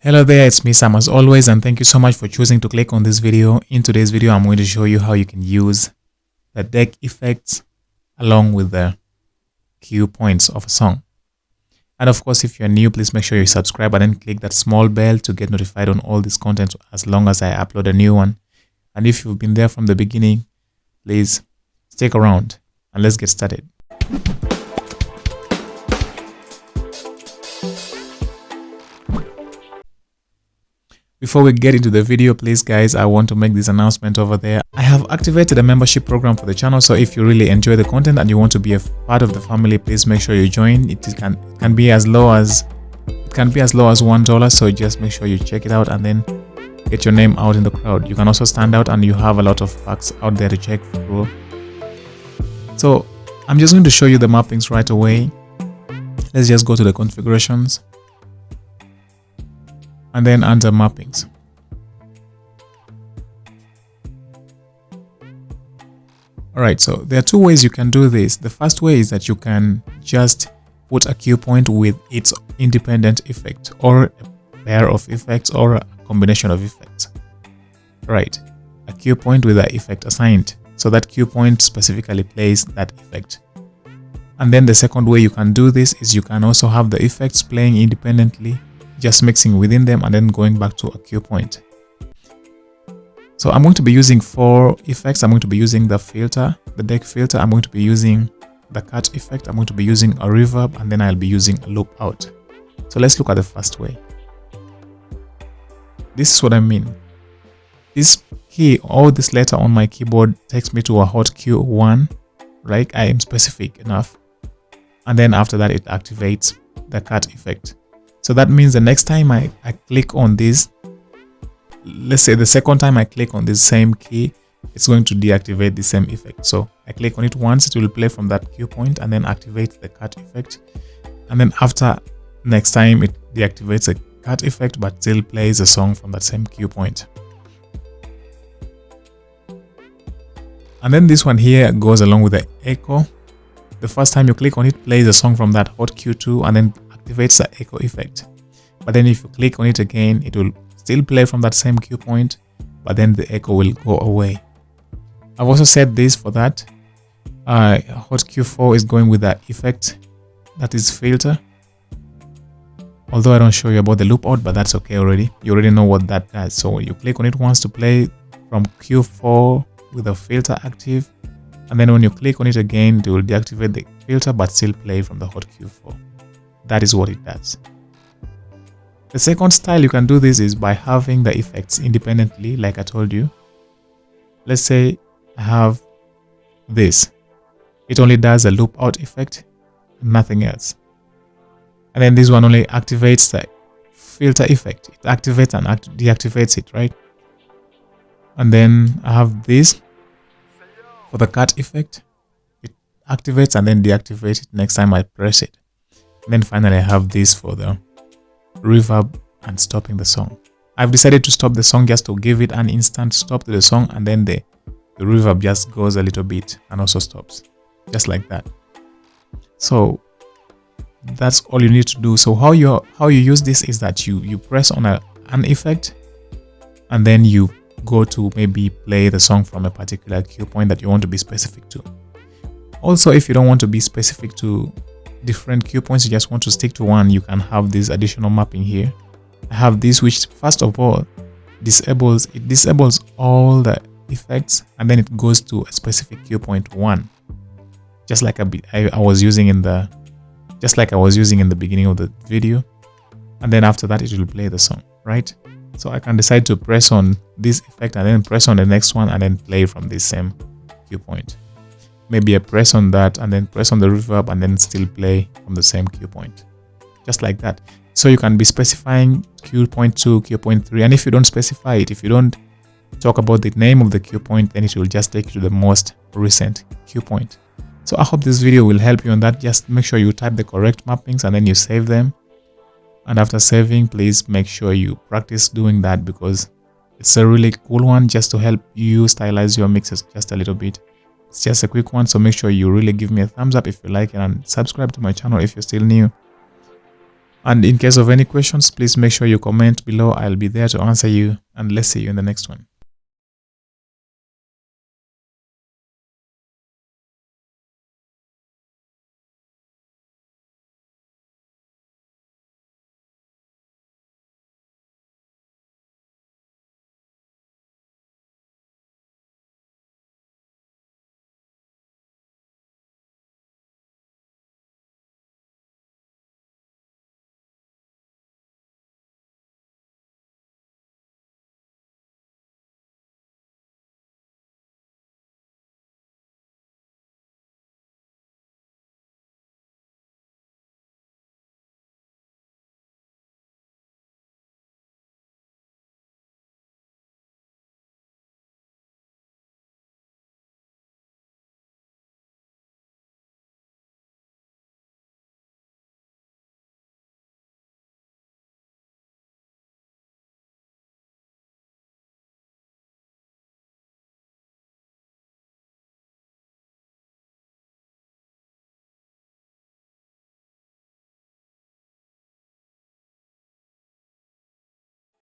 Hello there, it's me Sam as always, and thank you so much for choosing to click on this video. In today's video, I'm going to show you how you can use the deck effects along with the cue points of a song. And of course, if you're new, please make sure you subscribe and then click that small bell to get notified on all this content as long as I upload a new one. And if you've been there from the beginning, please stick around and let's get started. Before we get into the video, please guys, I want to make this announcement over there. I have activated a membership program for the channel, so if you really enjoy the content and you want to be a part of the family, please make sure you join. It can be as low as $1, so just make sure you check it out and then get your name out in the crowd. You can also stand out and you have a lot of facts out there to check through. So I'm just going to show you the mappings right away. Let's just go to the configurations and then under mappings. Alright, so there are two ways you can do this. The first way is that you can just put a cue point with its independent effect, or a pair of effects, or a combination of effects. Right, a cue point with an effect assigned, so that cue point specifically plays that effect. And then the second way you can do this is you can also have the effects playing independently, just mixing within them and then going back to a cue point. So I'm going to be using 4 effects. I'm going to be using the filter, the deck filter. I'm going to be using the cut effect. I'm going to be using a reverb, and then I'll be using a loop out. So let's look at the first way. This is what I mean. This key or this letter on my keyboard takes me to a hot cue 1, right? I am specific enough. And then after that, it activates the cut effect. So that means the next time I click on this, let's say the second time I click on this same key, it's going to deactivate the same effect. So I click on it once, it will play from that cue point and then activate the cut effect. And then after next time, it deactivates the cut effect but still plays a song from that same cue point. And then this one here goes along with the echo. The first time you click on it, plays a song from that hot cue 2 and then activates the echo effect. But then if you click on it again, it will still play from that same cue point, but then the echo will go away. I've also said this for that hot cue 4 is going with the effect that is filter, although I don't show you about the loop out, but that's okay already. You already know what that does. So you click on it once to play from cue 4 with the filter active, and then when you click on it again, it will deactivate the filter but still play from the hot cue 4. That is what it does. The second style you can do this is by having the effects independently, like I told you. Let's say I have this. It only does a loop out effect, nothing else. And then this one only activates the filter effect. It activates and deactivates it, right? And then I have this for the cut effect. It activates and then deactivates it next time I press it. And then finally I have this for the reverb and stopping the song. I've decided to stop the song just to give it an instant stop to the song, and then the reverb just goes a little bit and also stops, just like that. So that's all you need to do. So how you use this is that you press on an effect, and then you go to maybe play the song from a particular cue point that you want to be specific to. Also, if you don't want to be specific to different cue points, you just want to stick to one, you can have this additional mapping here. I have this, which first of all disables all the effects, and then it goes to a specific cue point 1, just like I was using in the beginning of the video. And then after that, it will play the song, right? So I can decide to press on this effect and then press on the next one and then play from this same cue point. Maybe I press on that and then press on the reverb and then still play from the same cue point, just like that. So you can be specifying cue point 2, cue point 3, and if you don't specify it, if you don't talk about the name of the cue point, then it will just take you to the most recent cue point. So I hope this video will help you on that. Just make sure you type the correct mappings and then you save them. And after saving, please make sure you practice doing that, because it's a really cool one just to help you stylize your mixes just a little bit. It's just a quick one, so make sure you really give me a thumbs up if you like it and subscribe to my channel if you're still new. And in case of any questions, please make sure you comment below. I'll be there to answer you, and let's see you in the next one.